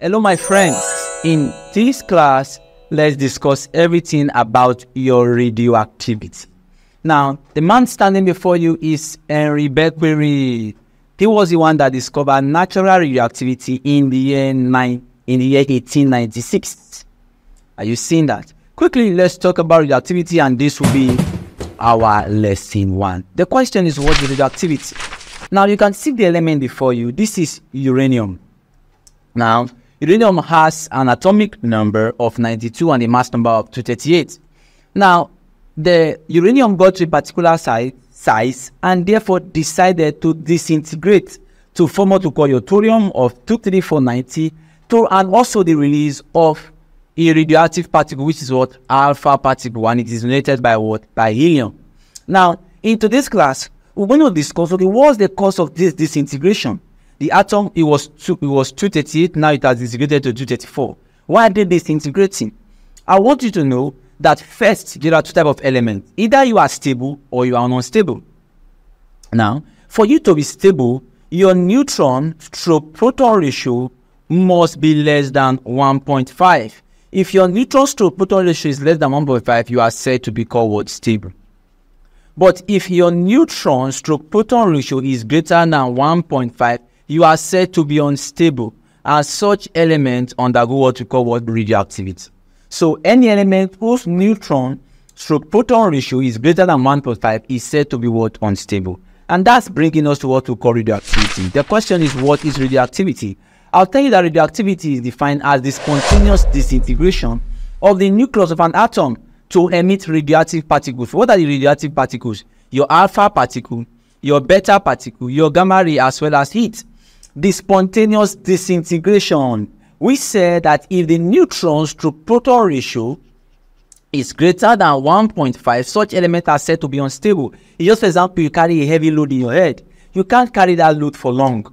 Hello, my friends. In this class, let's discuss everything about your radioactivity. Now, the man standing before you is Henry Becquerel. He was the one that discovered natural radioactivity in the year 1896. Are you seeing that? Quickly, let's talk about radioactivity, and this will be our lesson 1. The question is, what is radioactivity? Now, you can see the element before you. This is uranium. Now, uranium has an atomic number of 92 and a mass number of 238. Now, the uranium got to a particular size and therefore decided to disintegrate to form what we call yttrium of 23490, and also the release of a radioactive particle, which is what? Alpha particle, and it is related by what? By helium. Now, in today's class, we're going to discuss, okay, what's the cause of this disintegration? The atom, it was 238, now it has disintegrated to 234. Why are they disintegrating? I want you to know that first, there are two types of elements. Either you are stable or you are unstable. Now, for you to be stable, your neutron-proton ratio must be less than 1.5. If your neutron-proton ratio is less than 1.5, you are said to be called what? Stable. But if your neutron-proton ratio is greater than 1.5, you are said to be unstable, as such elements undergo what we call what? Radioactivity. So any element whose neutron-proton ratio is greater than 1.5 is said to be what? Unstable. And that's bringing us to what we call radioactivity. The question is, what is radioactivity? I'll tell you that radioactivity is defined as the spontaneous disintegration of the nucleus of an atom to emit radioactive particles. What are the radioactive particles? Your alpha particle, your beta particle, your gamma ray, as well as heat. The spontaneous disintegration. We said that if the neutron-proton ratio is greater than 1.5, such elements are said to be unstable. Just for example, you carry a heavy load in your head. You can't carry that load for long.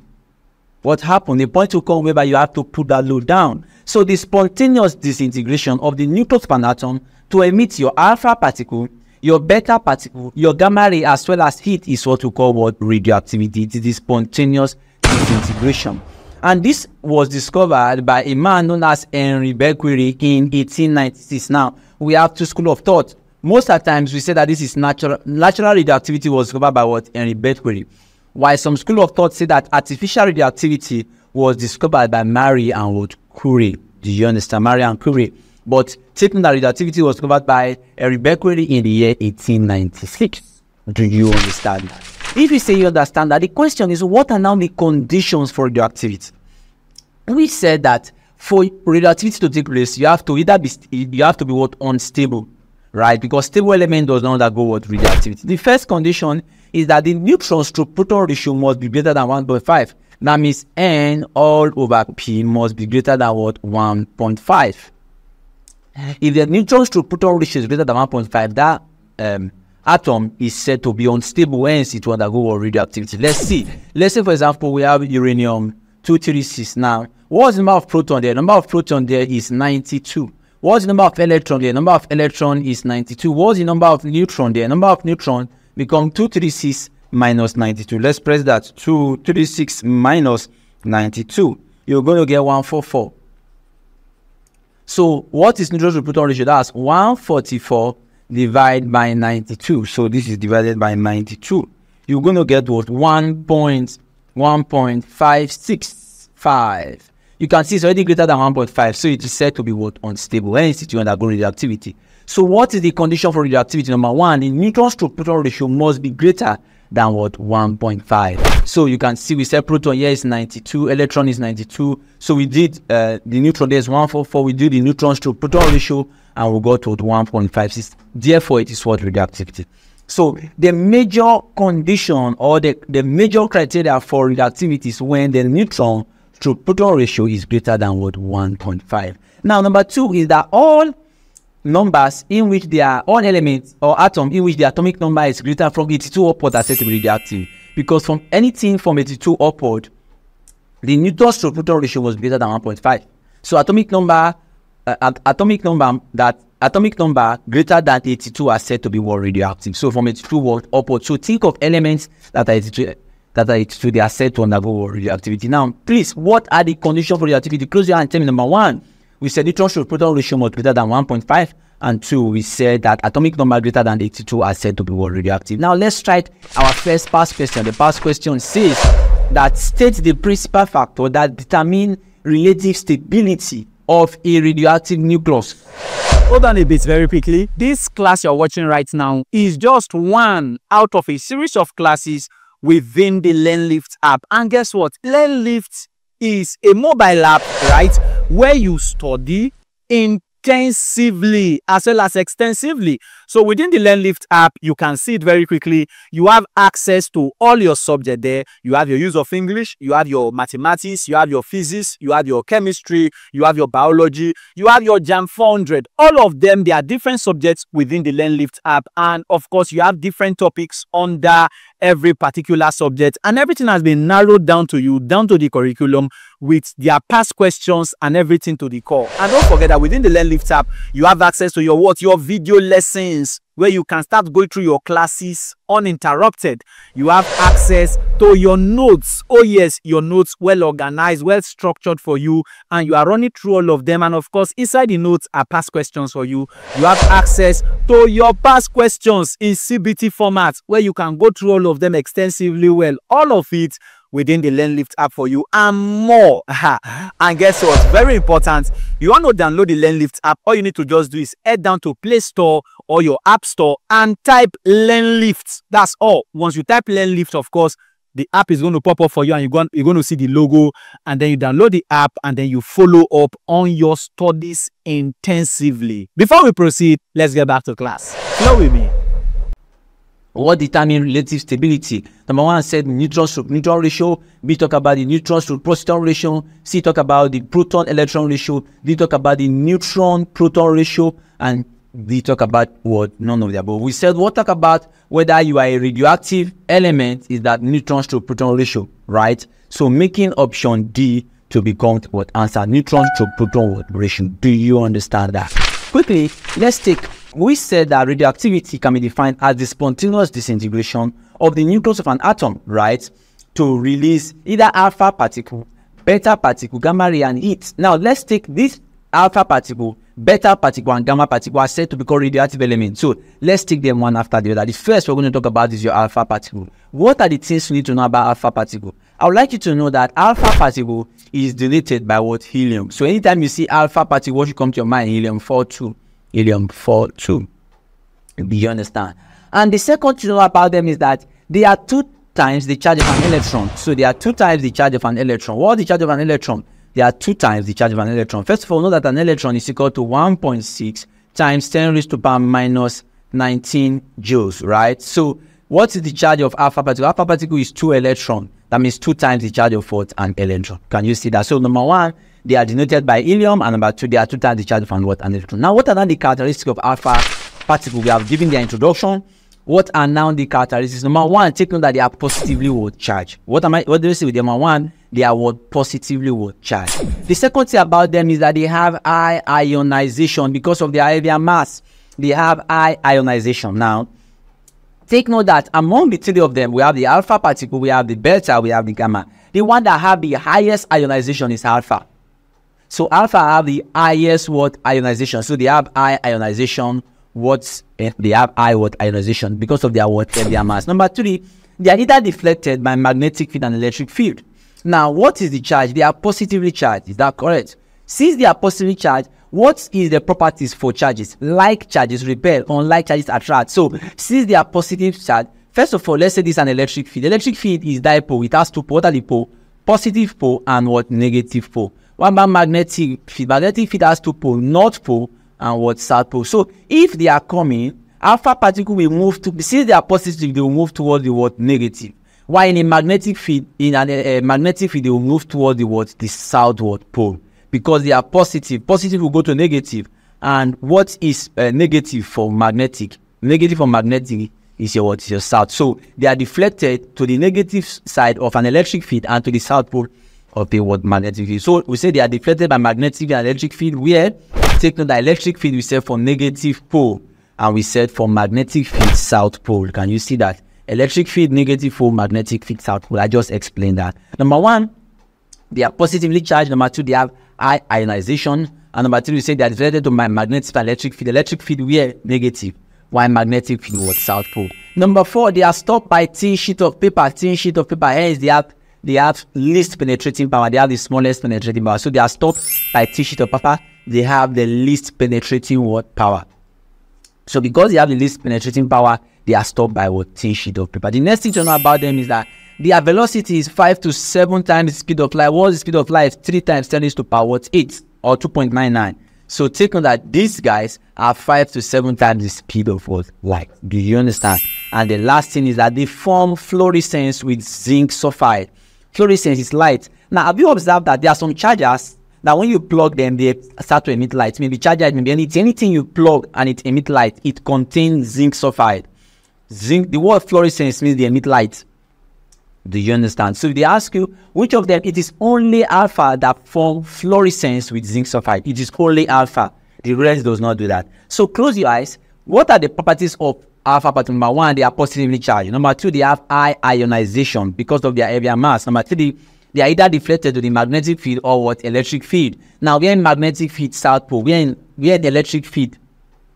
What happened? The point will come whereby you have to put that load down. So the spontaneous disintegration of the nucleus of an atom to emit your alpha particle, your beta particle, your gamma ray, as well as heat is what we call what? Radioactivity. It is the spontaneous disintegration. And this was discovered by a man known as Henry Becquerel in 1896. Now, we have two schools of thought. Most of the times we say that this is natural radioactivity was discovered by what? Henry Becquerel. While some school of thought say that artificial radioactivity was discovered by Marie and what? Curie. Do you understand? Marie and Curie. But taking that radioactivity was discovered by Henry Becquerel in the year 1896. Do you understand that? If you say you understand that, the question is, what are now the conditions for radioactivity? We said that for radioactivity to take place, you have to be what? Unstable, right? Because stable element does not undergo what? Radioactivity. The first condition is that the neutron-proton ratio must be greater than 1.5. That means N all over P must be greater than what? 1.5. If the neutron-proton ratio is greater than 1.5, that atom is said to be unstable, hence it will undergo radioactivity. Let's see. Let's say, for example, we have uranium-236 now. What's the number of proton there? The number of proton there is 92. What's the number of electron there? The number of electron is 92. What's the number of neutron there? The number of neutron become 236 minus 92. Let's press that. 236 minus 92. You're going to get 144. So what is neutron-proton ratio? That's 144 divided by 92. So this is divided by 92. You're going to get what? 1.565. You can see it's already greater than 1.5. So it is said to be what? Unstable. Hence it will undergo radioactivity. So what is the condition for radioactivity? Number one, the neutron-proton ratio must be greater than what? 1.5. So you can see we said proton here is 92, electron is 92. So we did the neutron there is 144. We did the neutron-proton ratio and we got to 1.56. Therefore, it is what? Radioactivity. So the major condition or the major criteria for radioactivity is when the neutron-proton ratio is greater than what? 1.5. Now, number two is that all numbers in which they are all elements or atoms in which the atomic number is greater from 82 upward are said to be radioactive, because from anything from 82 upward, the neutron-proton ratio was greater than 1.5. So atomic number greater than 82 are said to be what? Radioactive. So from 82 upward. So think of elements that are 82 that are to they are said to undergo radioactivity. Now, please, what are the conditions for radioactivity? Close your eye and tell me. Number one, we said neutron to proton ratio was greater than 1.5. And two, we said that atomic number greater than 82 are said to be radioactive. Now, let's try our first past question. The past question says that state the principal factor that determine relative stability of a radioactive nucleus. Hold on a bit very quickly. This class you're watching right now is just one out of a series of classes within the LearnLift app. And guess what? LearnLift is a mobile app, right, where you study intensively as well as extensively. So within the LearnLift app, you can see it very quickly. You have access to all your subject there. You have your use of English, you have your mathematics, you have your physics, you have your chemistry, you have your biology, you have your JAM 400. All of them, they are different subjects within the LearnLift app. And of course, you have different topics under every particular subject, and everything has been narrowed down to you, down to the curriculum, with their past questions and everything to the core. And don't forget that within the LearnLift app, you have access to your video lessons, where you can start going through your classes uninterrupted. You have access to your notes. Oh yes, your notes, well organized, well structured for you, and you are running through all of them. And of course, inside the notes are past questions for you. You have access to your past questions in CBT format, where you can go through all of them extensively well. All of it within the LearnLift app for you and more. And guess what? Very important. You want to download the LearnLift app, all you need to just do is head down to Play Store or your App Store and type LearnLift. That's all. Once you type LearnLift, of course, the app is going to pop up for you, and you're going to see the logo, and then you download the app, and then you follow up on your studies intensively. Before we proceed, let's get back to class. Flow with me. What determines relative stability? Number one said neutron to neutron ratio. B talk about the neutron to proton ratio. C talk about the proton electron ratio. D talk about the neutron proton ratio. And D talk about what? None of the above. We said what talk about whether you are a radioactive element is that neutron to proton ratio, right? So making option D to become what answer, neutron to proton ratio. Do you understand that? Quickly, let's take. We said that radioactivity can be defined as the spontaneous disintegration of the nucleus of an atom, right, to release either alpha particle, beta particle, gamma ray, and heat. Now, let's take this alpha particle, beta particle, and gamma particle are said to be called radioactive elements. So, let's take them one after the other. The first we're going to talk about is your alpha particle. What are the things you need to know about alpha particle? I would like you to know that alpha particle is denoted by what? Helium. So, anytime you see alpha particle, what should come to your mind? Helium-42. Helium-42. Do you understand? And the second to know about them is that they are 2 times the charge of an electron. So they are 2 times the charge of an electron. What is the charge of an electron? They are 2 times the charge of an electron. First of all, know that an electron is equal to 1.6 times 10 raised to power minus 19 joules, right? So what is the charge of alpha particle? Alpha particle is 2 electrons. That means 2 times the charge of what? An electron. Can you see that? So number one, they are denoted by helium, and number two, they are 2 times the charge of an what? An electron. Now, what are now the characteristics of alpha particle? We have given their introduction. What are now the characteristics? Number one, take note that they are positively what charged. What do you say with them? Number one, they are what? Positively what charged. The second thing about them is that they have high ionization because of their heavier mass. They have high ionization. Now, take note that among the 3 of them, we have the alpha particle, we have the beta, we have the gamma. The one that have the highest ionization is alpha. So alpha have the highest what? Ionization. So they have high ionization. They have high what? Ionization because of their what? Their mass. Number 3, they are either deflected by magnetic field and electric field. Now, what is the charge? They are positively charged. Is that correct? Since they are positively charged, what is the properties for charges? Like charges repel, unlike charges attract. So since they are positive charged, first of all, let's say this is an electric field. Electric field is dipole. It has 2 poles. What are the pole? Positive pole and what? Negative pole. What about magnetic field? Magnetic field has 2 poles, north pole and what? South pole. So if they are coming, alpha particle will move to, since they are positive, they will move towards the what? Negative. While in a magnetic field, they will move towards the what? The southward pole. Because they are positive. Positive will go to negative. And what is negative for magnetic? Negative for magnetic is your what? Is your south. So they are deflected to the negative side of an electric field and to the south pole of the what? Magnetic field. So we say they are deflected by magnetic and electric field. Where? Take note that electric field we said for negative pole, and we said for magnetic field south pole. Can you see that? Electric field, negative pole, magnetic field, south pole. I just explained that. Number one, they are positively charged. Number two, they have high ionization. And number three, we say they are related to my magnetic and electric field. Electric field were negative, while magnetic field was south pole. Number four, they are stopped by thin sheet of paper. Thin sheet of paper, hence they have least penetrating power. They have the smallest penetrating power. So they are stopped by thin sheet of paper. They have the least penetrating power. So because they have the least penetrating power, they are stopped by thin sheet of paper. The next thing to know about them is that their velocity is 5 to 7 times the speed of light. What's the speed of light? 3 times 10 raised to power 8 or 2.99. So take note that these guys are 5 to 7 times the speed of light. Do you understand? And the last thing is that they form fluorescence with zinc sulfide. Fluorescence is light. Now, have you observed that there are some chargers that when you plug them, they start to emit light? Maybe charger, maybe anything you plug and it emits light, it contains zinc sulfide. Zinc, the word fluorescence means they emit light. Do you understand? So if they ask you which of them, it is only alpha that form fluorescence with zinc sulfide. It is only alpha. The rest does not do that. So close your eyes. What are the properties of alpha particle? Number one, they are positively charged. Number two, they have high ionization because of their heavier mass. Number three, they are either deflected to the magnetic field or electric field. Now we are in magnetic field south pole. We are in the electric field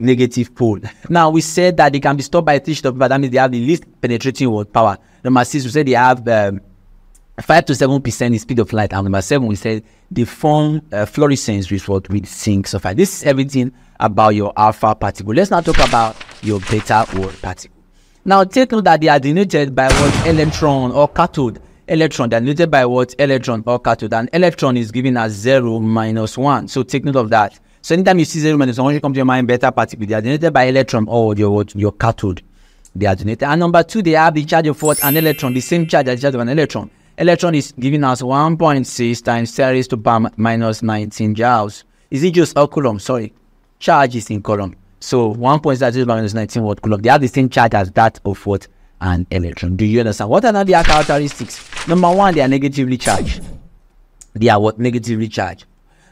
negative pole. Now we said that they can be stopped by a thin sheet of paper. That means they have the least penetrating power. Number six, we said they have 5 to 7% the speed of light. And number seven, we said they form fluorescence with zinc sulfide. This is everything about your alpha particle. Let's now talk about your beta particle. Now take note that they are denoted by electron or cathode. Electron, they are denoted by electron or cathode. And electron is given as 0 minus 1. So take note of that. So anytime you see 0 minus 1, when you come to your mind, beta particle, they are denoted by electron or your cathode. They are denoted. And number two, they have the charge of an electron, the same charge as the charge of an electron. Electron is given as 1.6 times 10 raised to power minus 19 joules. Is it just coulomb? Sorry. Charge is in coulomb. So 1.6 minus 19 coulomb. They have the same charge as that of an electron. Do you understand? What are their characteristics? Number one, they are negatively charged. They are negatively charged.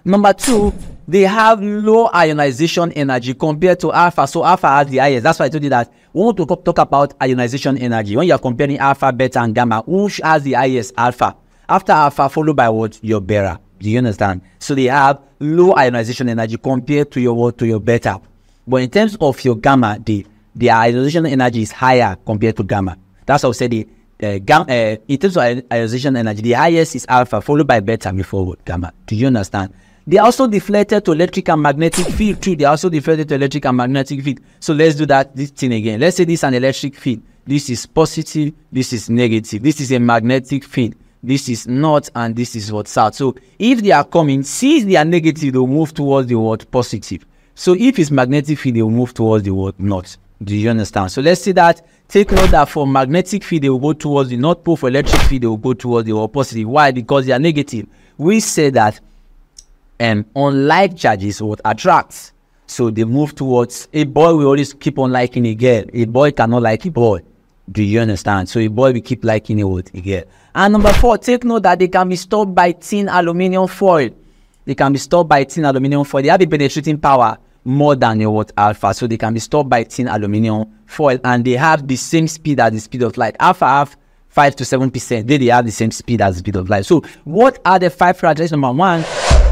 Number two, they have low ionization energy compared to alpha. So alpha has the highest. That's why I told you that we want to talk about ionization energy. When you are comparing alpha, beta, and gamma, which has the highest? Alpha. After alpha, followed by your beta. Do you understand? So they have low ionization energy compared to your beta. But in terms of your gamma, the ionization energy is higher compared to gamma. That's how I said in terms of ionization energy, the highest is alpha, followed by beta before gamma. Do you understand? They are also deflected to electric and magnetic field too. They are also deflected to electric and magnetic field. So let's do this thing again. Let's say this is an electric field. This is positive. This is negative. This is a magnetic field. This is north and this is south. So if they are coming, since they are negative, they will move towards the positive. So if it's magnetic field, they will move towards the north. Do you understand? So let's say that. Take note that for magnetic field, they will go towards the north pole. For electric field, they will go towards the positive. Why? Because they are negative. We say that unlike charges attracts, so they move towards a boy. We always keep on liking a girl. A boy cannot like a boy. Do you understand? So a boy will keep liking a girl. And number four, take note that they can be stopped by thin aluminum foil. They can be stopped by thin aluminum foil. They have a penetrating power more than alpha, so they can be stopped by thin aluminum foil, and they have the same speed as the speed of light. Alpha have 5 to 7%. They have the same speed as the speed of light. So what are the 5 characteristics? Number one,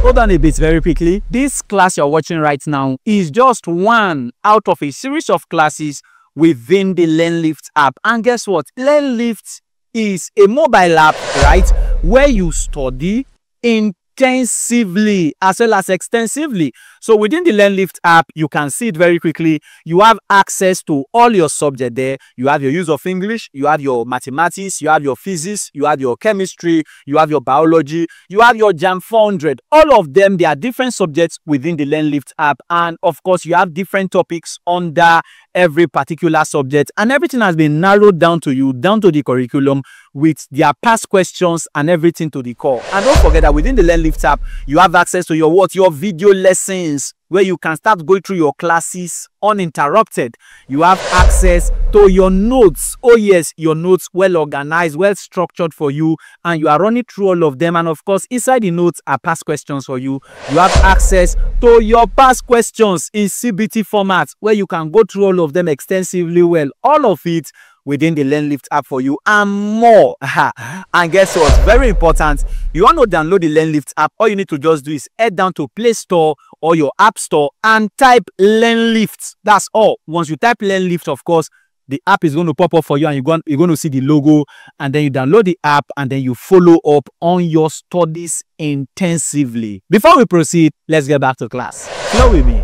hold on a bit very quickly. This class you're watching right now is just one out of a series of classes within the LearnLift app. And guess what? LearnLift is a mobile app, right, where you study intensively as well as extensively. So within the LearnLift app, you can see it very quickly. You have access to all your subject there. You have your use of English, you have your mathematics, you have your physics, you have your chemistry, you have your biology, you have your JAM 400. All of them, they are different subjects within the LearnLift app. And of course, you have different topics under every particular subject, and everything has been narrowed down to you, down to the curriculum, with their past questions and everything to the core. And don't forget that within the LearnLift app, you have access to your video lessons, where you can start going through your classes uninterrupted. You have access to your notes. Oh yes, your notes, well organized, well structured for you, and you are running through all of them. And of course, inside the notes are past questions for you. You have access to your past questions in CBT format, where you can go through all of them extensively well. All of it within the LearnLift app for you and more. And guess what? Very important. You want to download the LearnLift app, all you need to just do is head down to Play Store or your App Store and type LearnLift. That's all. Once you type LearnLift, of course, the app is going to pop up for you and you're going to see the logo, and then you download the app and then you follow up on your studies intensively. Before we proceed, let's get back to class. Flow with me.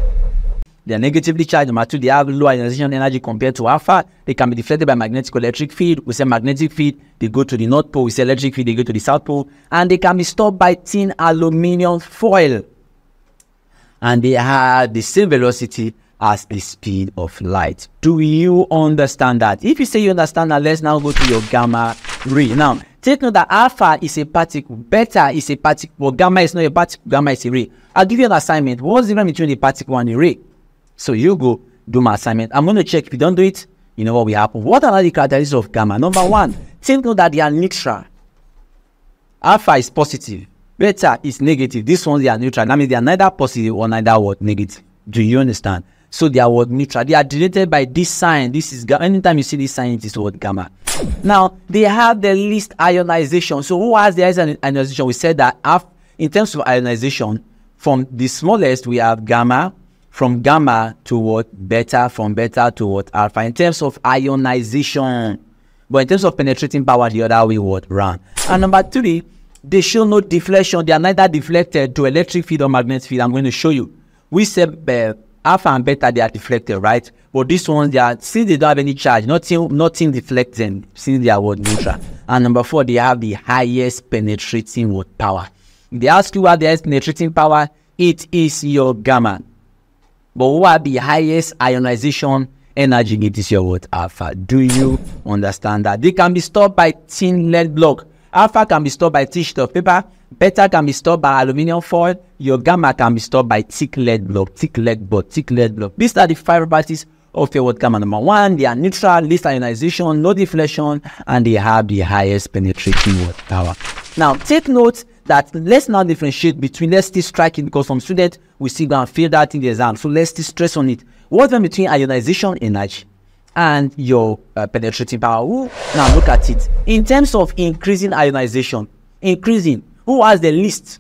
They are negatively charged. Number two, they have low ionization energy compared to alpha. They can be deflected by magnetic or electric field. We say magnetic field, they go to the North Pole. We say electric field, they go to the South Pole. And they can be stopped by thin aluminum foil. And they have the same velocity as the speed of light. Do you understand that? If you say you understand that, let's now go to your gamma ray. Now, take note that alpha is a particle, beta is a particle, but gamma is not a particle, gamma is a ray. I'll give you an assignment. What's the difference between the particle and the ray? So you go do my assignment. I'm going to check. If you don't do it, you know what will happen. What are the characteristics of gamma? Number one, take note that they are neutral. Alpha is positive. Beta is negative. These ones, they are neutral. That means they are neither positive or neither what negative. Do you understand? So they are what neutral. They are denoted by this sign. This is gamma. Anytime you see this sign, it is what gamma. Now, they have the least ionization. So who has the highest ionization? We said that in terms of ionization, from the smallest, we have gamma. From gamma to what? Beta. From beta to what? Alpha. In terms of ionization. But in terms of penetrating power, the other way what? Round. And number three, they show no deflection. They are neither deflected to electric field or magnetic field. I'm going to show you. We said alpha and beta, they are deflected, right? But these ones, they are, since they don't have any charge, nothing deflects them, since they are what? Neutral. And number four, they have the highest penetrating what? Power. If they ask you what the highest penetrating power, it is your gamma. But what the highest ionization energy? It is your what? Alpha. Do you understand that? They can be stopped by thin lead block. Alpha can be stopped by thick sheet of paper. Beta can be stopped by aluminum foil. Your gamma can be stopped by thick lead block. Thick lead block. These are the five properties of your what? Gamma. Number one, they are neutral, least ionization, no deflection, and they have the highest penetrating what? Power. Now, take note that let's now differentiate between, let's still strike it because some students will still go and fail that in the exam. So let's still stress on it. What's the between ionization energy and your penetrating power? Now look at it. In terms of increasing ionization, who has the least?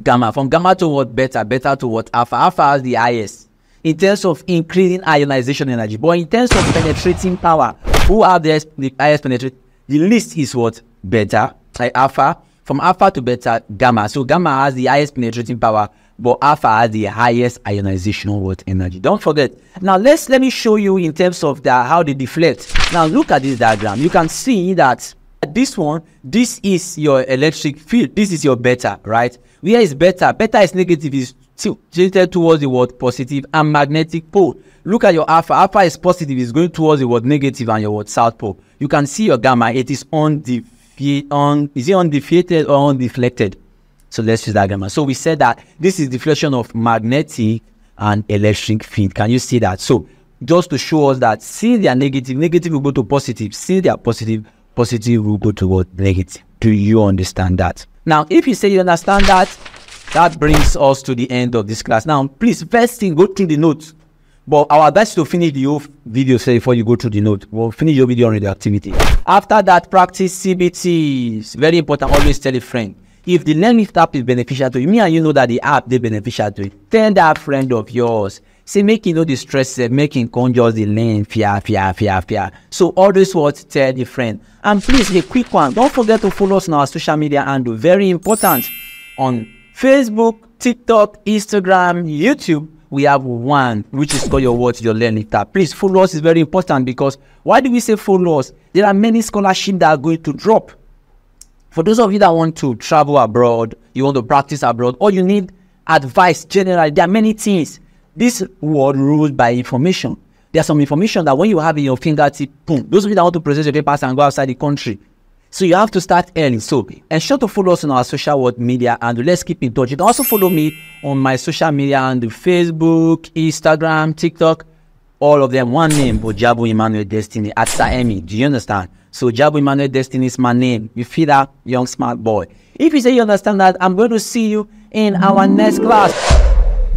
Gamma. From gamma to what? Beta. Beta to what? Alpha. Alpha has the highest. In terms of increasing ionization energy. But in terms of penetrating power, who have the highest penetrating? The least is what? Beta. Like alpha. From alpha to beta, gamma. So gamma has the highest penetrating power, but alpha has the highest ionization what? Energy. Don't forget. Now let me show you in terms of how they deflect. Now look at this diagram. You can see that this one, this is your electric field. This is your beta, right? Where is beta? Beta is negative, is tilted towards the word positive and magnetic pole. Look at your alpha. Alpha is positive, is going towards the word negative and your word south pole. You can see your gamma. It is is it undefeated or undeflected? So let's use that gamma. So we said that this is deflection of magnetic and electric field. Can you see that? So just to show us that since they are negative, negative will go to positive. Since they are positive, positive will go to what? Negative. Do you understand that? Now, if you say you understand that, that brings us to the end of this class. Now, please, first thing, go through the notes. But our advice to finish the whole video before you go to the note. We'll finish your video on radioactivity. After that, practice CBT. It's very important. Always tell a friend. If the LearnLift app is beneficial to you, me and you know that the app is beneficial to you, tell that friend of yours. Say, make you know the stress, making conjures the learn, fear. So always what? Tell the friend. And please, a quick one. Don't forget to follow us on our social media handle. Very important. On Facebook, TikTok, Instagram, YouTube. We have one, which is called your LearnLift app. Please follow us. Is very important because why do we say follow us? There are many scholarships that are going to drop. For those of you that want to travel abroad, you want to practice abroad, or you need advice generally, there are many things. This world rules by information. There's some information that when you have in your fingertip, boom. Those of you that want to process your papers and go outside the country, so you have to start early. So ensure to follow us on our social world media and let's keep in touch. You can also follow me on my social media and Facebook, Instagram, TikTok, all of them one name, but Jabu Emmanuel Destiny at Saemi. Do you understand? So Jabu Emmanuel Destiny is my name. You feel that, young smart boy? If you say you understand that, I'm going to see you in our next class.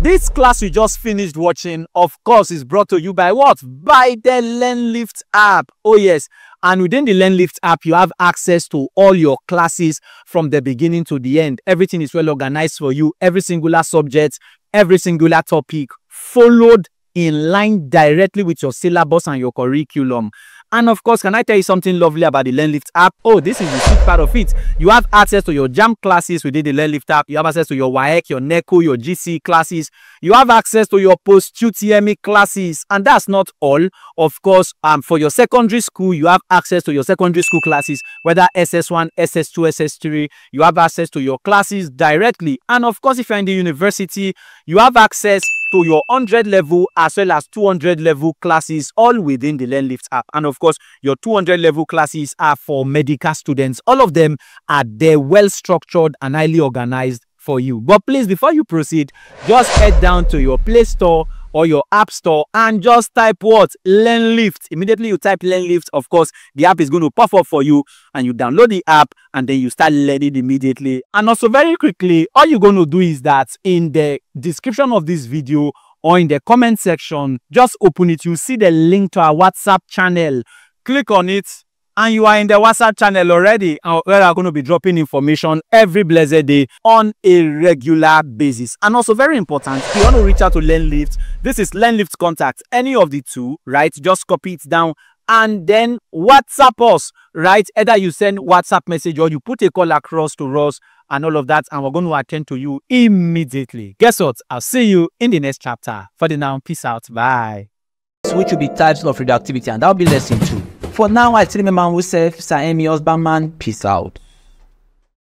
This class you just finished watching, of course, is brought to you by what? By the LearnLift app. Oh yes, and within the LearnLift app, you have access to all your classes from the beginning to the end. Everything is well organized for you. Every singular subject, every singular topic followed in line directly with your syllabus and your curriculum. And of course, can I tell you something lovely about the LearnLift app? Oh, this is the sweet part of it. You have access to your JAM classes within the LearnLift app. You have access to your WAEC, your NECO, your GC classes. You have access to your post-UTME classes. And that's not all. Of course, for your secondary school, you have access to your secondary school classes, whether SS1, SS2, SS3. You have access to your classes directly. And of course, if you're in the university, you have access to your 100 level as well as 200 level classes, all within the LearnLift app. And of course, your 200 level classes are for medical students. All of them are there, well structured and highly organized for you. But please, before you proceed, just head down to your Play Store or your App Store and just type what? LearnLift. Immediately you type LearnLift, of course, the app is going to pop up for you and you download the app and then you start learning immediately. And also very quickly, all you're going to do is that in the description of this video or in the comment section, just open it. You see the link to our WhatsApp channel. Click on it and you are in the WhatsApp channel already, where I'm going to be dropping information every blessed day on a regular basis. And also very important, if you want to reach out to LearnLift, this is LearnLift contact, any of the two, right? Just copy it down and then WhatsApp us, right? Either you send WhatsApp message or you put a call across to us and all of that, and we're going to attend to you immediately. Guess what? I'll see you in the next chapter. For the now, peace out. Bye. Which will be types of radioactivity, and that'll be lesson 2. For now, I still remember myself, Sir Amy Husbandman. Peace out.